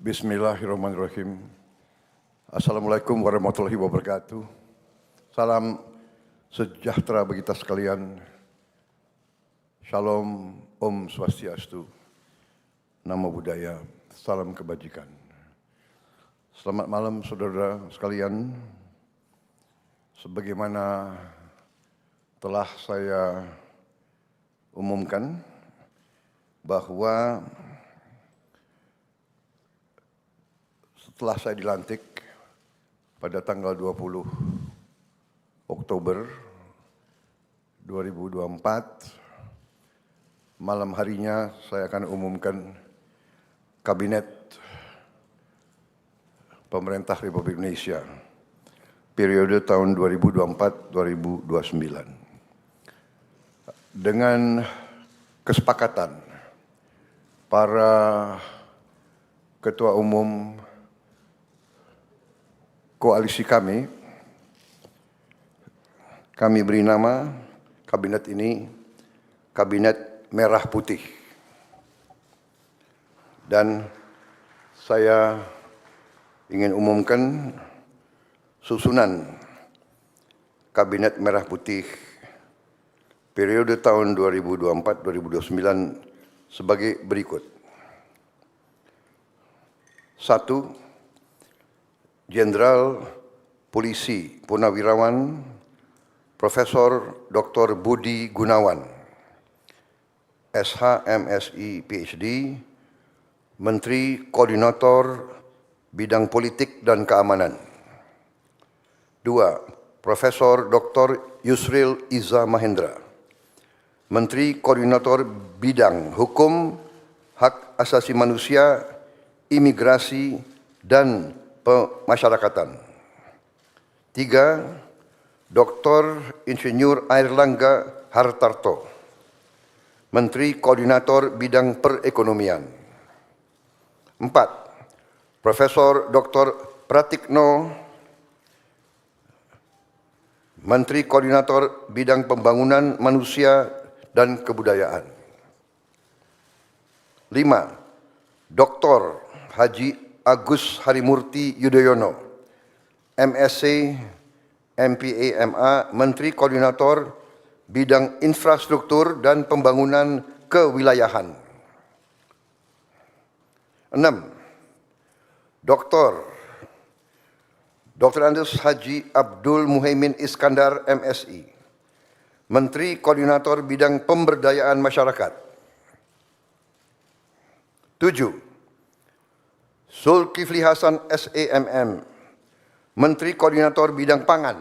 Bismillahirrahmanirrahim. Assalamualaikum warahmatullahi wabarakatuh. Salam sejahtera bagi kita sekalian. Shalom, Om Swastiastu, Namo Buddhaya, salam kebajikan. Selamat malam saudara sekalian. Sebagaimana telah saya umumkan bahwa setelah saya dilantik pada tanggal 20 Oktober 2024, malam harinya saya akan umumkan Kabinet Pemerintah Republik Indonesia periode tahun 2024-2029. Dengan kesepakatan para ketua umum koalisi kami beri nama kabinet ini Kabinet Merah Putih. Dan saya ingin umumkan susunan Kabinet Merah Putih periode tahun 2024-2029 sebagai berikut. 1. Jenderal Polisi Purnawirawan Profesor Dr. Budi Gunawan, SH, MSI, PhD, Menteri Koordinator Bidang Politik dan Keamanan. 2. Profesor Dr. Yusril Iza Mahendra, Menteri Koordinator Bidang Hukum, Hak Asasi Manusia, Imigrasi, dan Pemasyarakatan. 3. Dr. Insinyur Airlangga Hartarto, Menteri Koordinator Bidang Perekonomian. 4. Profesor Dr. Pratikno, Menteri Koordinator Bidang Pembangunan Manusia dan Kebudayaan. 5. Dr. Haji Agus Harimurti Yudhoyono, MSc, MPA, MA, Menteri Koordinator Bidang Infrastruktur dan Pembangunan Kewilayahan. 6. Dr. Andes Haji Abdul Muhaimin Iskandar, MSI, Menteri Koordinator Bidang Pemberdayaan Masyarakat. 7. Zulkifli Hasan, SEMM, Menteri Koordinator Bidang Pangan.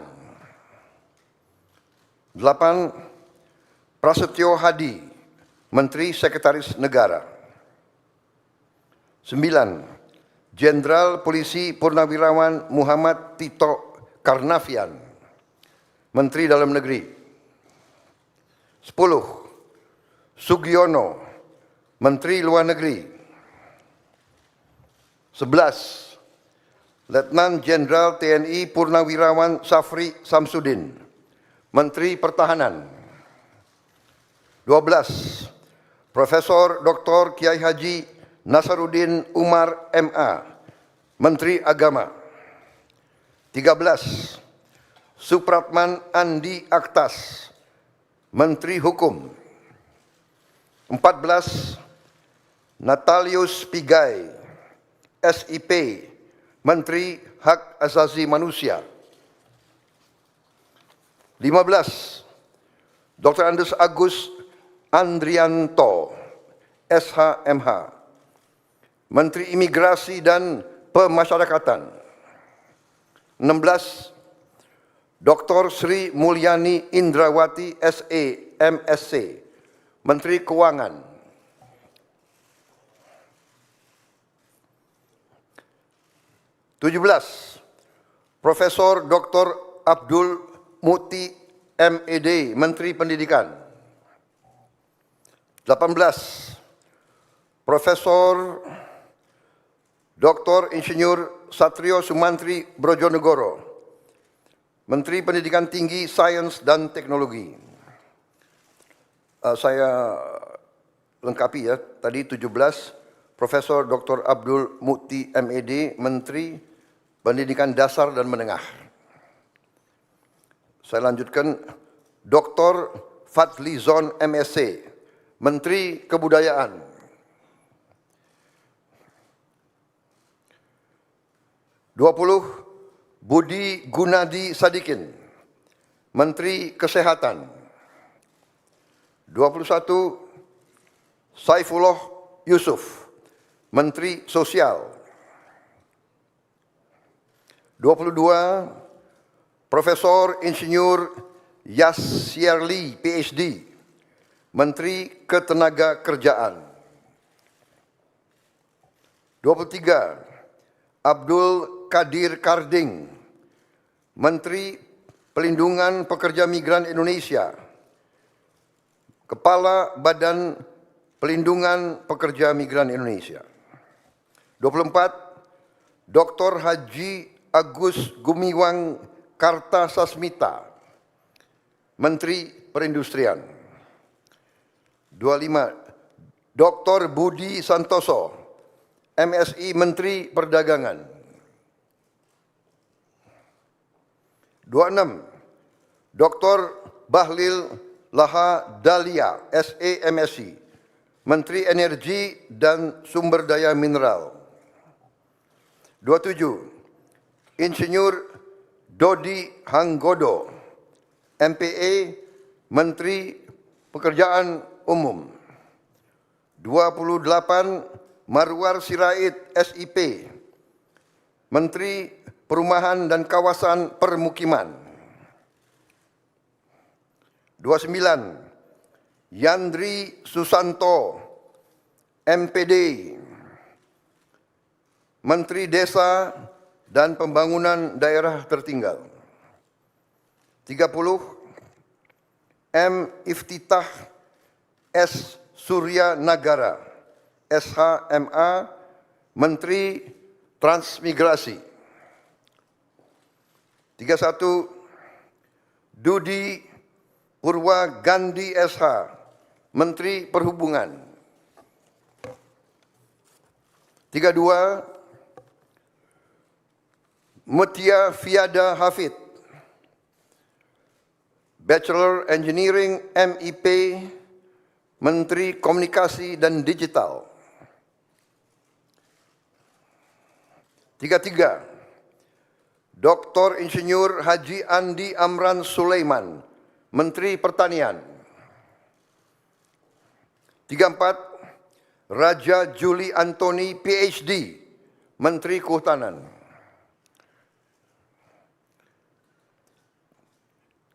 8. Prasetyo Hadi, Menteri Sekretaris Negara. 9. Jenderal Polisi Purnawirawan Muhammad Tito Karnavian, Menteri Dalam Negeri. 10. Sugiono, Menteri Luar Negeri. 11. Letnan Jenderal TNI Purnawirawan Safri Samsudin, Menteri Pertahanan. 12. Profesor Dr. Kiai Haji Nasaruddin Umar, MA, Menteri Agama. 13. Supratman Andi Aktas, Menteri Hukum. 14. Natalius Pigai, SIP, Menteri Hak Asasi Manusia. 15. Dr. Andes Agus Andrianto, SHMH, Menteri Imigrasi dan Pemasyarakatan. 16. Dr. Sri Mulyani Indrawati, SE, MSc, Menteri Keuangan. 17. Profesor Dr. Abdul Muti, MED, Menteri Pendidikan. 18. Profesor Dr. Insinyur Satrio Sumantri Brojonegoro, Menteri Pendidikan Tinggi, Sains dan Teknologi. Saya lengkapi ya, tadi 17 Profesor Dr. Abdul Mukti MED, Menteri Pendidikan Dasar dan Menengah. Saya lanjutkan, Dr. Fadlizon MSc, Menteri Kebudayaan. Budi Gunadi Sadikin, Menteri Kesehatan. 21, Saifullah Yusuf, Menteri Sosial. 22, Profesor Insinyur Yasyarli, PhD, Menteri Ketenagakerjaan. 23, Abdul Qadir Karding, Menteri Pelindungan Pekerja Migran Indonesia, Kepala Badan Pelindungan Pekerja Migran Indonesia. 24, Dr. Haji Agus Gumiwang Kartasasmita, Menteri Perindustrian. 25, Dr. Budi Santoso, MSI, Menteri Perdagangan. 26, Dr. Bahlil Lahadalia, SE, MSI, Menteri Energi dan Sumber Daya Mineral. 27, Insinyur Dodi Hanggodo, MPA, Menteri Pekerjaan Umum. 28, Marwar Sirait, SIP, Menteri Perumahan dan Kawasan Permukiman. 29, Yandri Susanto, MPD, Menteri Desa dan Pembangunan Daerah Tertinggal. 30, M. Iftitah S. Surya Nagara, SHMA, Menteri Transmigrasi. 31, Dudi Purwa Gandhi SH, Menteri Perhubungan. 32, Mutia Fiada Hafid, Bachelor Engineering MIP, Menteri Komunikasi dan Digital. 33, Dr. Insinyur Haji Andi Amran Sulaiman, Menteri Pertanian. 34, Raja Juli Antoni, PhD, Menteri Kehutanan.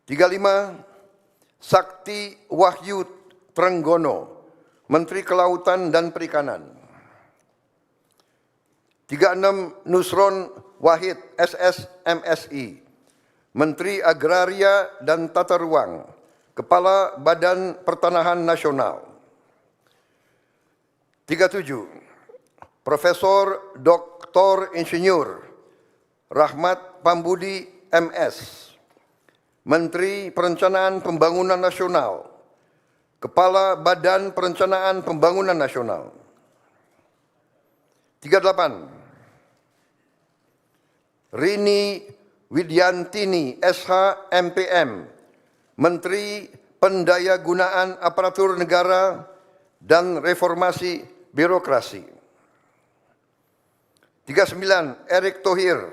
35, Sakti Wahyu Trenggono, Menteri Kelautan dan Perikanan. 36, Nusron Wahid, SS, MSI, Menteri Agraria dan Tata Ruang, Kepala Badan Pertanahan Nasional. 37, Profesor Dr. Insinyur Rahmat Pambudi, MS, Menteri Perencanaan Pembangunan Nasional, Kepala Badan Perencanaan Pembangunan Nasional. 38, Rini Widyantini, SH, MPM, Menteri Pendayagunaan Aparatur Negara dan Reformasi Birokrasi. 39, Erick Thohir,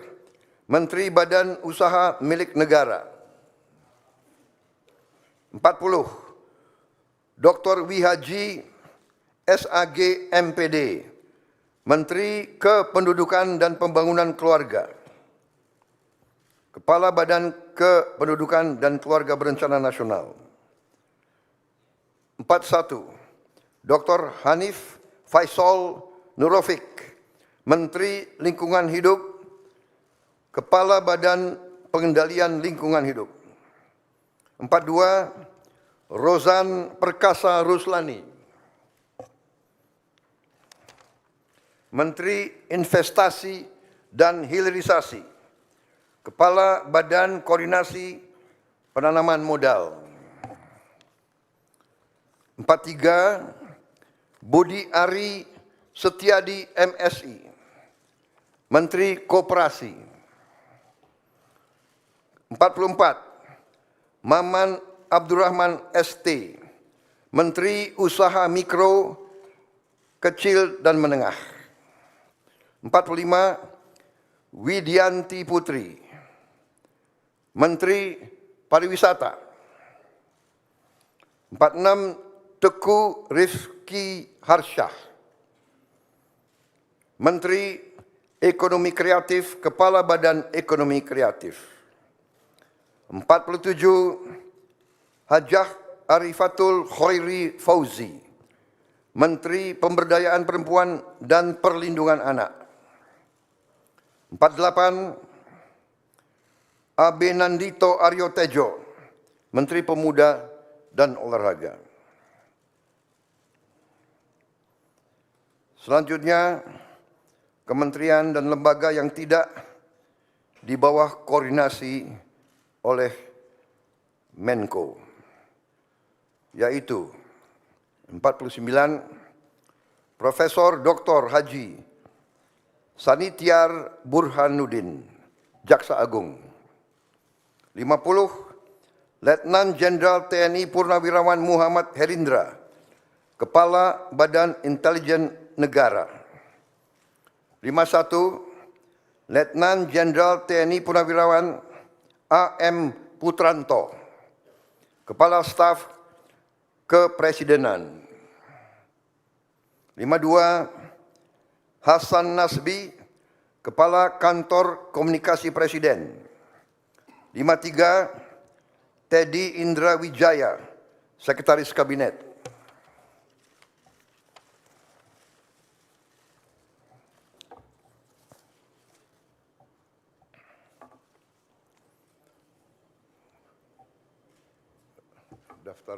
Menteri Badan Usaha Milik Negara. 40, Dr. Wihaji SAG, MPD, Menteri Kependudukan dan Pembangunan Keluarga, Kepala Badan Kependudukan dan Keluarga Berencana Nasional. 41, Dr. Hanif Faisal Nurofik, Menteri Lingkungan Hidup, Kepala Badan Pengendalian Lingkungan Hidup. 42, Rozan Perkasa Ruslani, Menteri Investasi dan Hilirisasi, Kepala Badan Koordinasi Penanaman Modal. 43, Budi Ari Setiadi MSI, Menteri Koperasi. 44, Maman Abdurrahman ST, Menteri Usaha Mikro, Kecil dan Menengah. 45, Widianti Putri, Menteri Pariwisata. 46, Teguh Rifki Harsyah, Menteri Ekonomi Kreatif, Kepala Badan Ekonomi Kreatif. 47, Hajah Arifatul Khairi Fauzi, Menteri Pemberdayaan Perempuan dan Perlindungan Anak. 48, Abe Nandito Aryo Tejo, Menteri Pemuda dan Olahraga. Selanjutnya, kementerian dan lembaga yang tidak di bawah koordinasi oleh Menko, yaitu 49, Profesor Dr. Haji Sanitiar Burhanuddin, Jaksa Agung. 50, Letnan Jenderal TNI Purnawirawan Muhammad Herindra, Kepala Badan Intelijen Negara. 51, Letnan Jenderal TNI Purnawirawan AM Putranto, Kepala Staf Kepresidenan. 52, Hasan Nasbi, Kepala Kantor Komunikasi Presiden. 53, Teddy Indra Wijaya, Sekretaris Kabinet. Daftar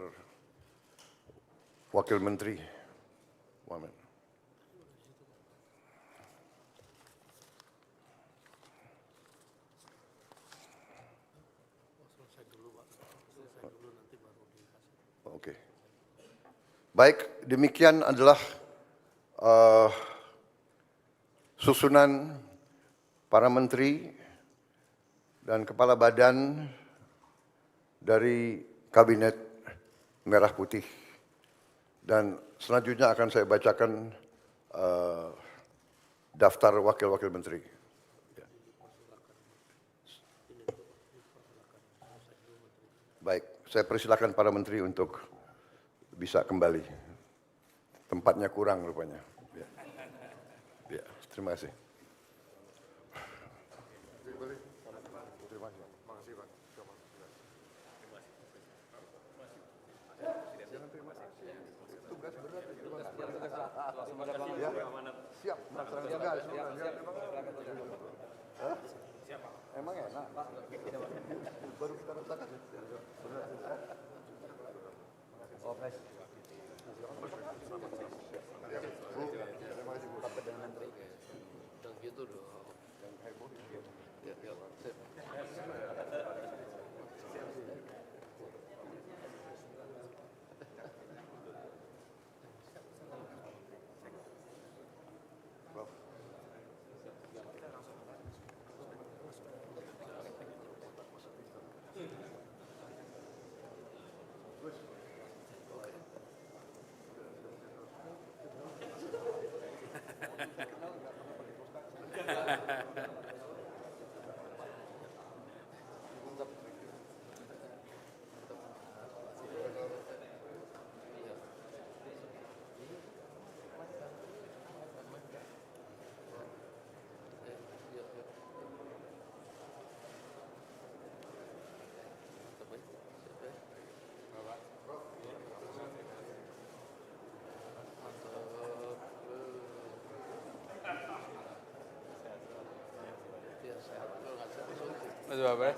Wakil Menteri. Wamen. Oke. Baik, demikian adalah susunan para menteri dan kepala badan dari Kabinet Merah Putih. Dan selanjutnya akan saya bacakan daftar wakil-wakil menteri. Baik, saya persilakan para menteri untuk bisa kembali. Tempatnya kurang rupanya. Ya, terima kasih. Siap, emang enak. Baru kita rasakan. Mas Bapak.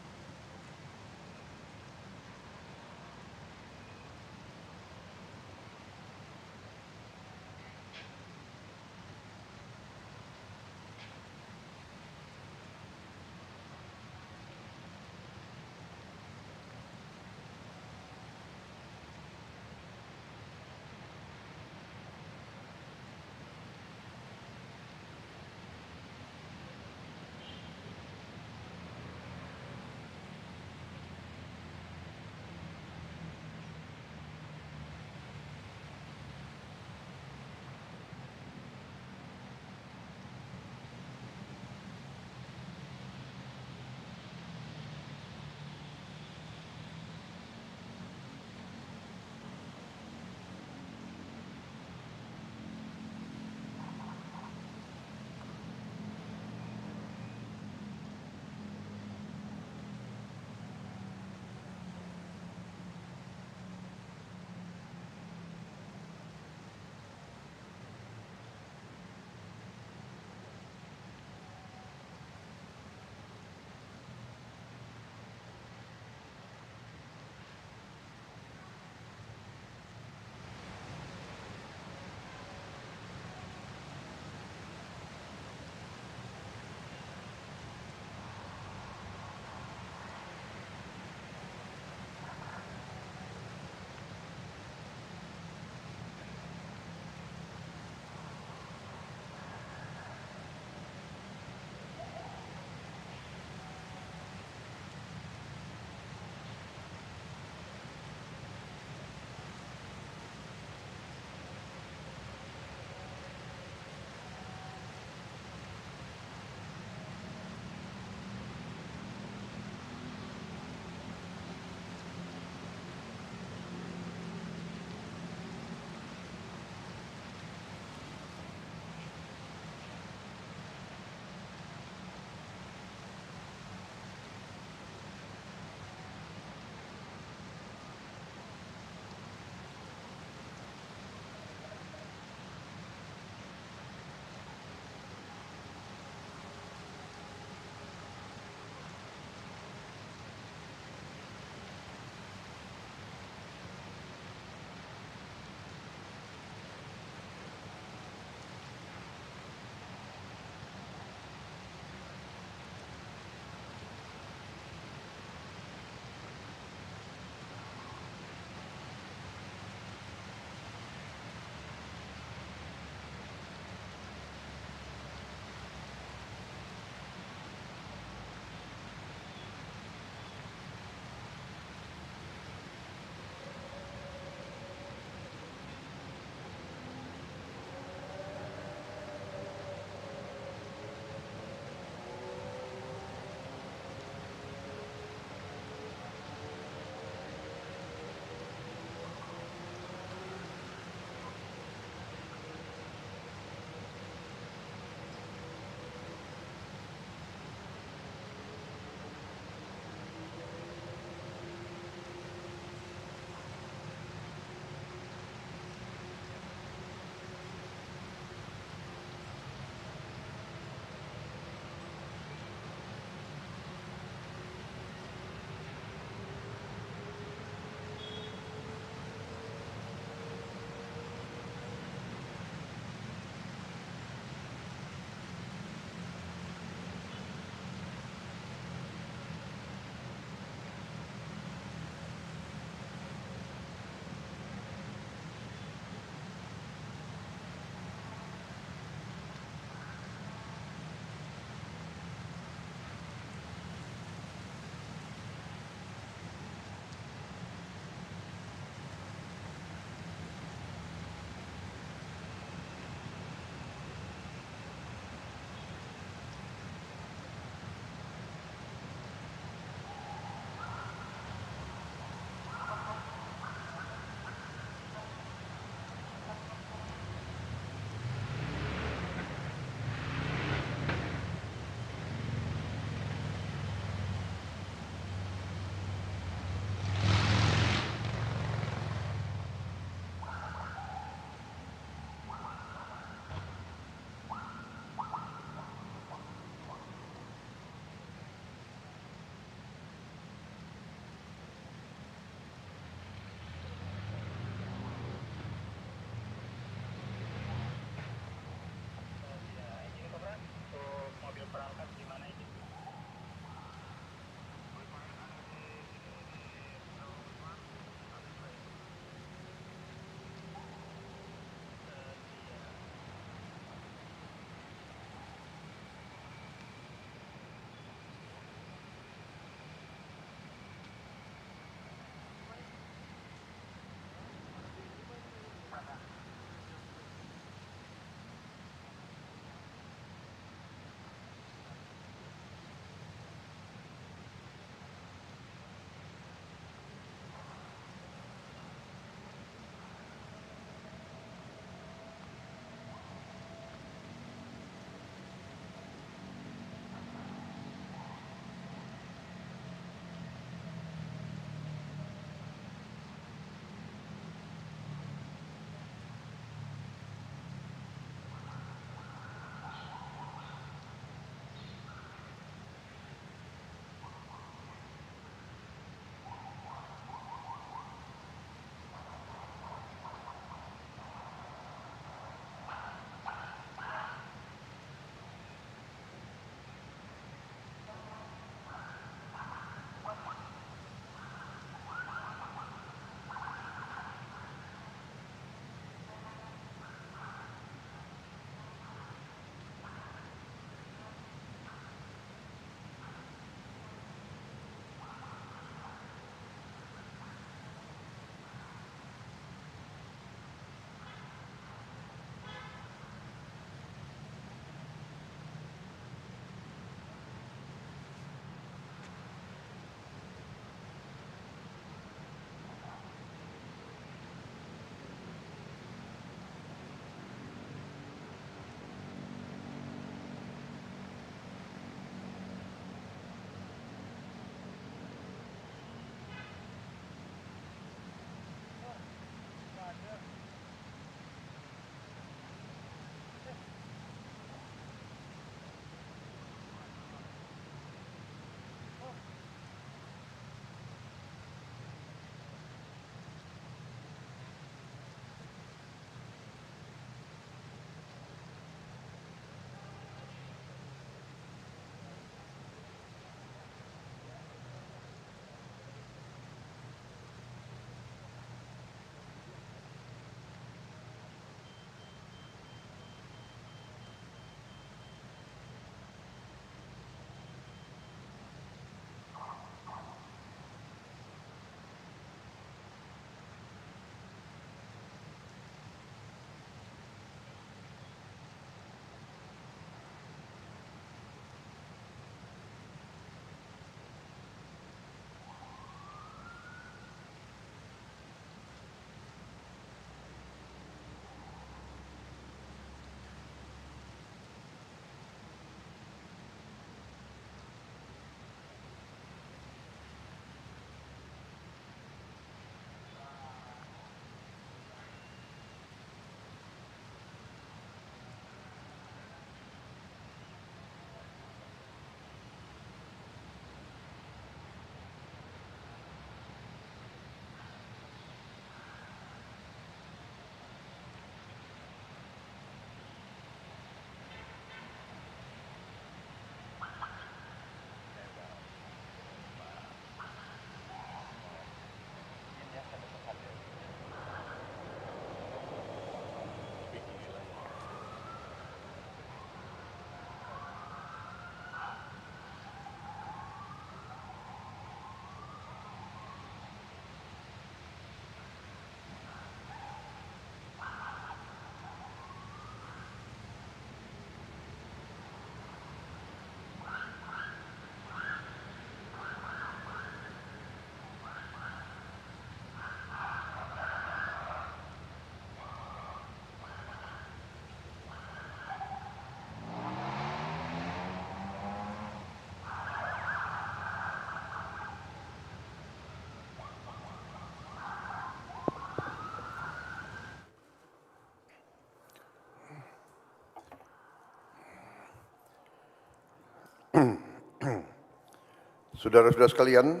Saudara-saudara sekalian,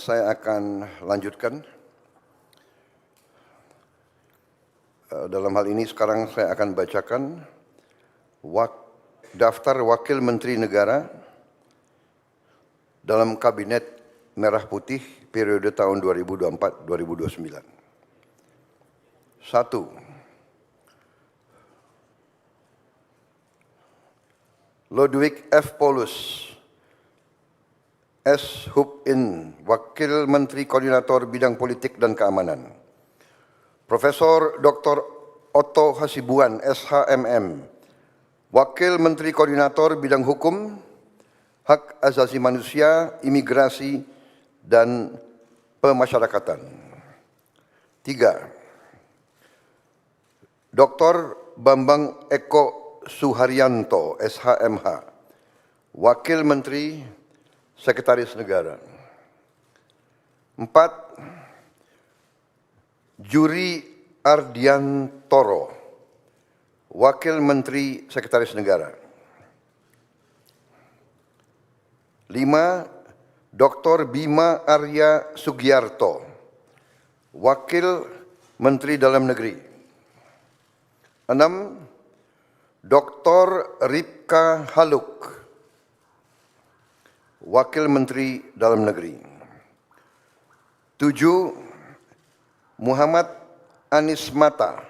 saya akan lanjutkan. Dalam hal ini sekarang saya akan bacakan daftar Wakil Menteri Negara dalam Kabinet Merah Putih periode tahun 2024-2029. 1. Lodewijk F. Paulus, S. Hub In, Wakil Menteri Koordinator Bidang Politik dan Keamanan. Profesor Dr. Otto Hasibuan, SHMM, Wakil Menteri Koordinator Bidang Hukum, Hak Asasi Manusia, Imigrasi, dan Pemasyarakatan. 3. Dr. Bambang Eko Suharyanto, SHMH, Wakil Menteri Sekretaris Negara. 4. Juri Ardiantoro, Wakil Menteri Sekretaris Negara. 5. Dr. Bima Arya Sugiarto, Wakil Menteri Dalam Negeri. 6. Dr. Ripka Haluk, Wakil Menteri Dalam Negeri. 7. Muhammad Anies Mata,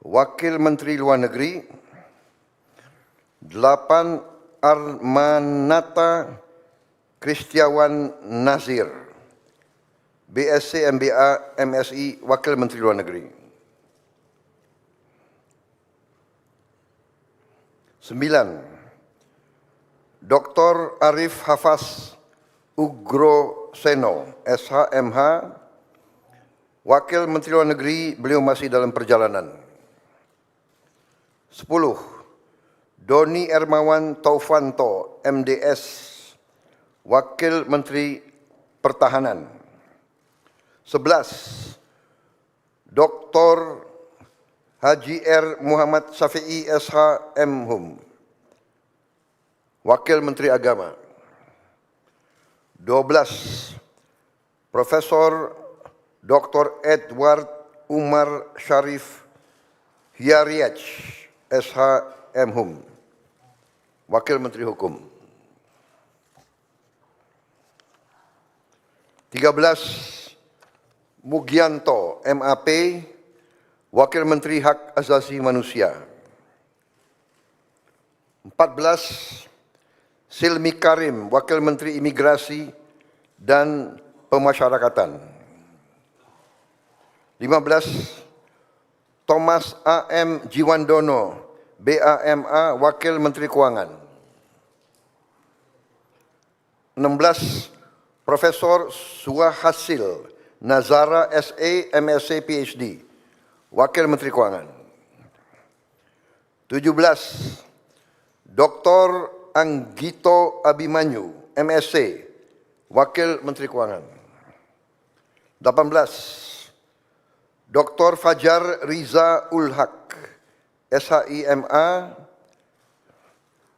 Wakil Menteri Luar Negeri. 8. Armanata Kristiawan Nazir, BSc MBA MSI, Wakil Menteri Luar Negeri. 9. Dr. Arif Hafaz Ugroseno, SHMH, Wakil Menteri Luar Negeri, beliau masih dalam perjalanan. 10. Doni Ermawan Taufanto, MDS, Wakil Menteri Pertahanan. 11. Dr. Haji R. Muhammad Syafi'i, SHMHum, Wakil Menteri Agama. 12. Profesor Dr. Edward Umar Syarif Hiyariach, SHMHum, Wakil Menteri Hukum. 13. Mugianto, MAP, Wakil Menteri Hak Asasi Manusia. 14. Silmi Karim, Wakil Menteri Imigrasi dan Pemasyarakatan. 15. Thomas A.M. Jiwandono, BAMA, Wakil Menteri Keuangan. 16. Profesor Suhasil Nazara, SE, MSc, PhD, Wakil Menteri Keuangan. 17. Dr. Anggito Abimanyu, MSc, Wakil Menteri Keuangan. 18. Dr. Fajar Riza Ulhaq, SHIMA,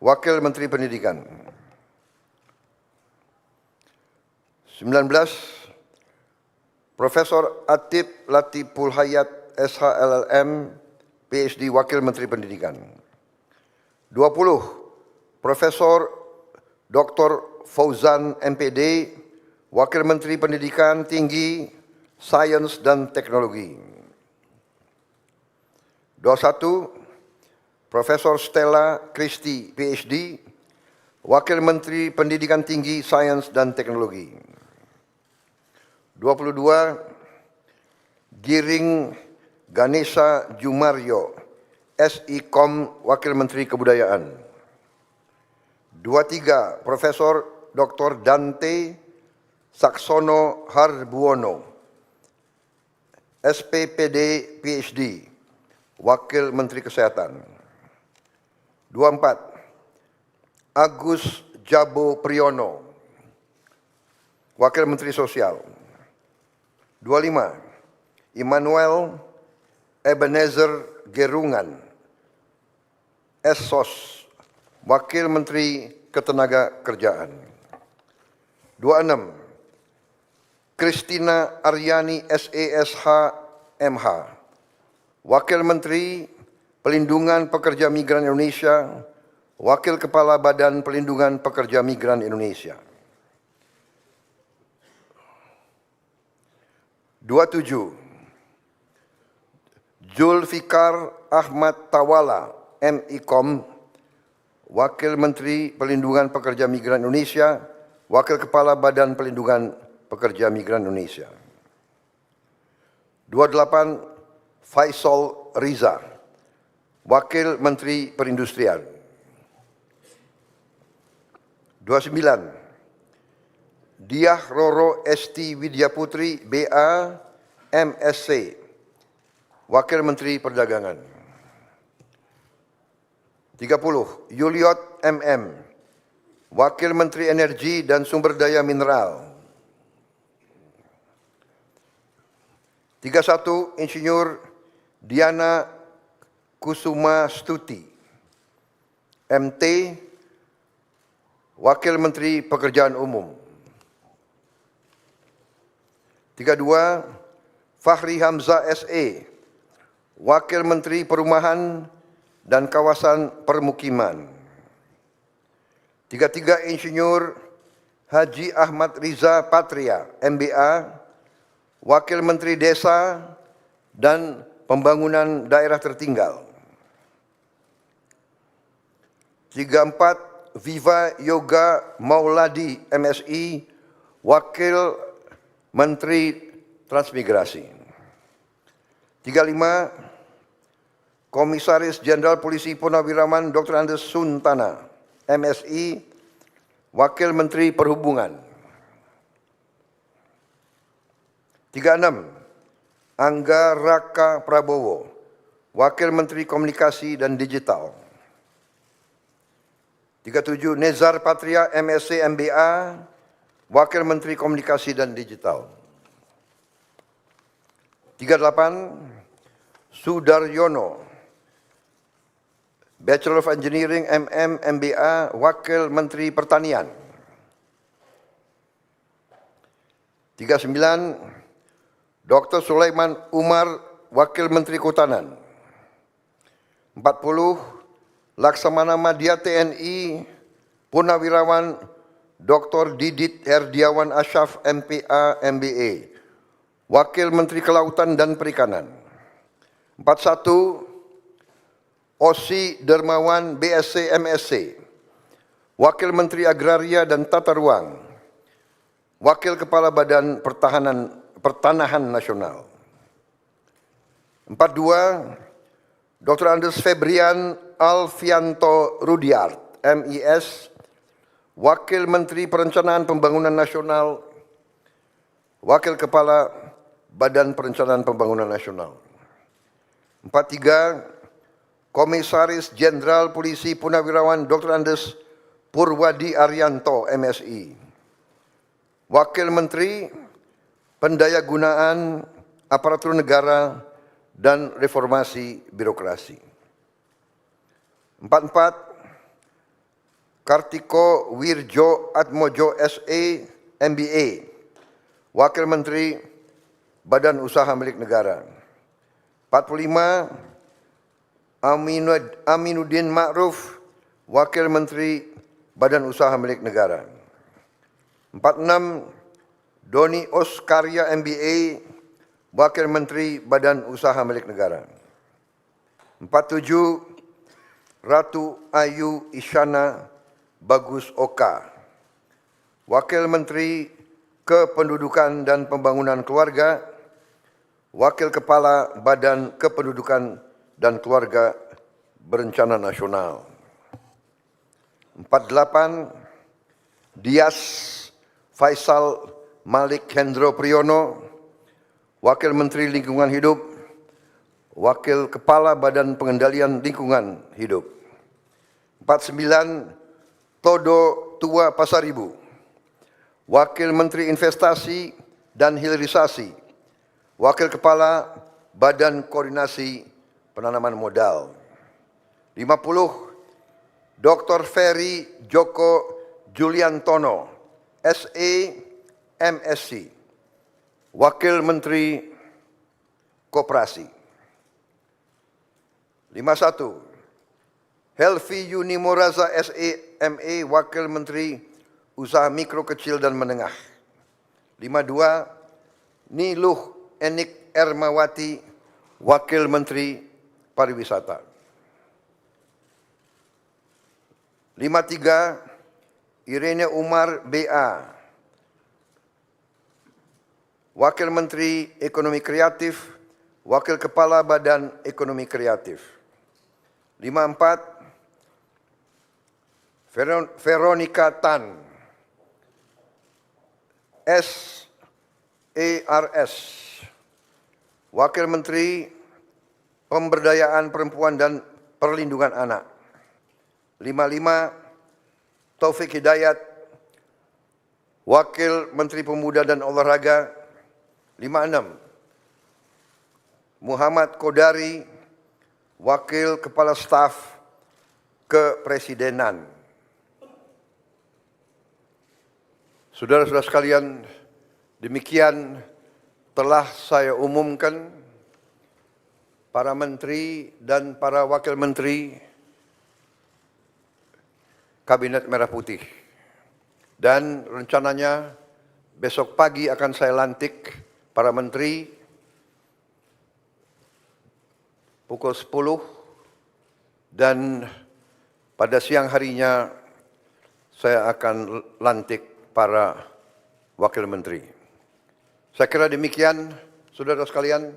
Wakil Menteri Pendidikan. 19. Profesor Atib Latiful Hayat, SHLLM, PhD, Wakil Menteri Pendidikan. 20. Profesor Dr. Fauzan, MPD, Wakil Menteri Pendidikan Tinggi, Sains dan Teknologi. 21. Profesor Stella Christie, PhD, Wakil Menteri Pendidikan Tinggi, Sains dan Teknologi. 22. Giring Ganesha Jumaryo, SIKOM, Wakil Menteri Kebudayaan. 23. Profesor Dr. Dante Saksono Harbuono, SPPD, PhD, Wakil Menteri Kesehatan. 24. Agus Jabo Priyono, Wakil Menteri Sosial. 25. Immanuel Ebenezer Gerungan, SSOS, Wakil Menteri Ketenagakerjaan. 26. Christina Aryani SESH MH, Wakil Menteri Pelindungan Pekerja Migran Indonesia, Wakil Kepala Badan Pelindungan Pekerja Migran Indonesia. 27. Zulfikar Ahmad Tawala MIKOM, Wakil Menteri Pelindungan Pekerja Migran Indonesia, Wakil Kepala Badan Pelindungan Pekerja Migran Indonesia. 28. Faisal Riza, Wakil Menteri Perindustrian. 29. Diah Roro Esti Widyaputri BA MSc, Wakil Menteri Perdagangan. 30. Yuliot MM, Wakil Menteri Energi dan Sumber Daya Mineral. 31. Insinyur Diana Kusuma Stuti, MT, Wakil Menteri Pekerjaan Umum. 32. Fahri Hamzah SE, Wakil Menteri Perumahan dan Kawasan Permukiman. 33. Insinyur Haji Ahmad Riza Patria, MBA, Wakil Menteri Desa dan Pembangunan Daerah Tertinggal. 34. Viva Yoga Mauladi MSI, Wakil Menteri Transmigrasi. 35. Komisaris Jenderal Polisi Purnawirawan Dr. Andes Suntana, MSI, Wakil Menteri Perhubungan. 36. Angga Raka Prabowo, Wakil Menteri Komunikasi dan Digital. 37. Nezar Patria, MSc MBA, Wakil Menteri Komunikasi dan Digital. 38. Sudaryono, Bachelor of Engineering MM MBA, Wakil Menteri Pertanian. 39. Dr. Sulaiman Umar, Wakil Menteri Kehutanan. 40. Laksamana Madya TNI, Purnawirawan Dr. Didit Herdiawan Asyaf MPA MBA, Wakil Menteri Kelautan dan Perikanan. 41. Osi Dermawan BSc MSc, Wakil Menteri Agraria dan Tata Ruang, Wakil Kepala Badan Pertanahan Nasional. 42. Dr. Andes Febrian Alfianto Rudiart, MIS, Wakil Menteri Perencanaan Pembangunan Nasional, Wakil Kepala Badan Perencanaan Pembangunan Nasional. 43. Komisaris Jenderal Polisi Purnawirawan Dr. Andes Purwadi Arianto, MSI, Wakil Menteri Pendayagunaan Aparatur Negara dan Reformasi Birokrasi. 44. Kartiko Wirjo Atmojo SE MBA, Wakil Menteri Badan Usaha Milik Negara. 45. Aminuddin Ma'ruf, Wakil Menteri Badan Usaha Milik Negara. 46. Doni Oskarya MBA, Wakil Menteri Badan Usaha Milik Negara. 47. Ratu Ayu Isyana Bagus Oka, Wakil Menteri Kependudukan dan Pembangunan Keluarga, Wakil Kepala Badan Kependudukan dan Keluarga Berencana Nasional. 48. Dias Faisal Malik Hendro Priyono, Wakil Menteri Lingkungan Hidup, Wakil Kepala Badan Pengendalian Lingkungan Hidup. 49. Todo Tua Pasaribu, Wakil Menteri Investasi dan Hilirisasi, Wakil Kepala Badan Koordinasi Penanaman Modal. 50. Dr. Ferry Joko Juliantono, SA, MSc, Wakil Menteri Koperasi. 51. Helvi Yuni Moraza, SA, MA, Wakil Menteri Usaha Mikro, Kecil, dan Menengah. 52. Niluh Enik Ermawati, Wakil Menteri Pariwisata. 53. Irene Umar, BA, Wakil Menteri Ekonomi Kreatif, Wakil Kepala Badan Ekonomi Kreatif. 54. Veronica Tan, SARS, Wakil Menteri Pemberdayaan Perempuan dan Perlindungan Anak. 55. Taufik Hidayat, Wakil Menteri Pemuda dan Olahraga. 56. Muhammad Kodari, Wakil Kepala Staf Kepresidenan. Saudara-saudara sekalian, demikian telah saya umumkan para menteri dan para wakil menteri Kabinet Merah Putih. Dan rencananya besok pagi akan saya lantik para menteri pukul 10 dan pada siang harinya saya akan lantik para wakil menteri. Saya kira demikian, saudara sekalian.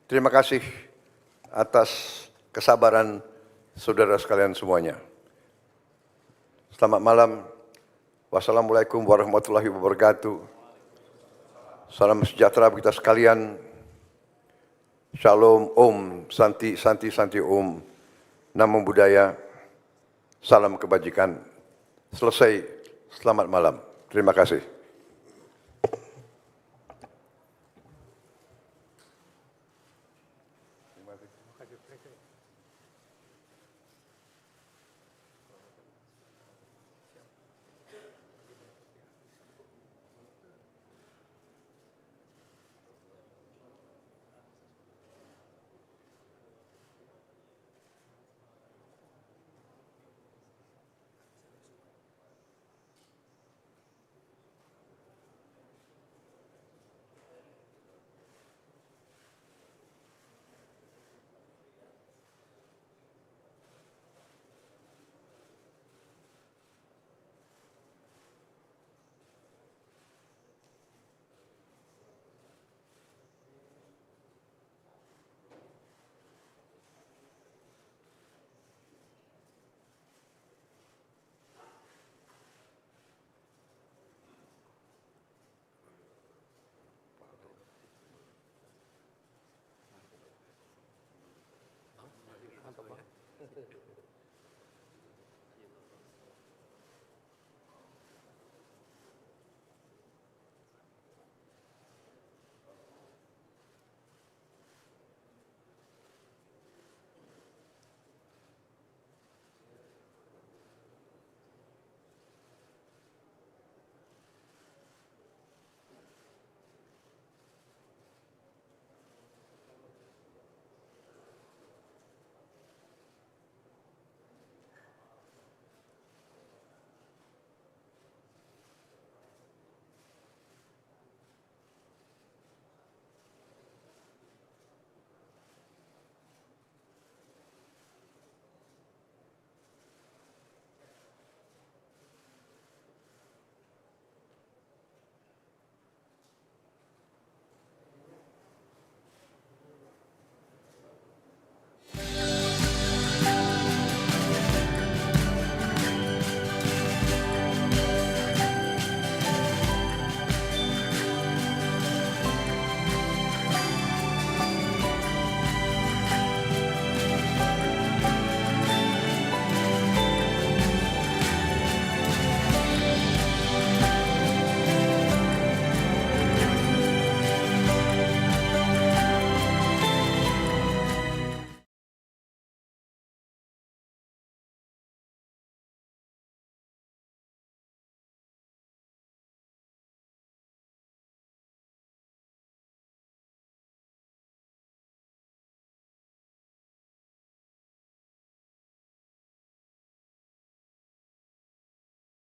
Terima kasih atas kesabaran saudara sekalian semuanya. Selamat malam. Wassalamualaikum warahmatullahi wabarakatuh. Salam sejahtera bagi kita sekalian. Shalom, Om, Santi, Santi, Santi, Om. Namo Buddhaya. Salam kebajikan. Selesai. Selamat malam. Terima kasih.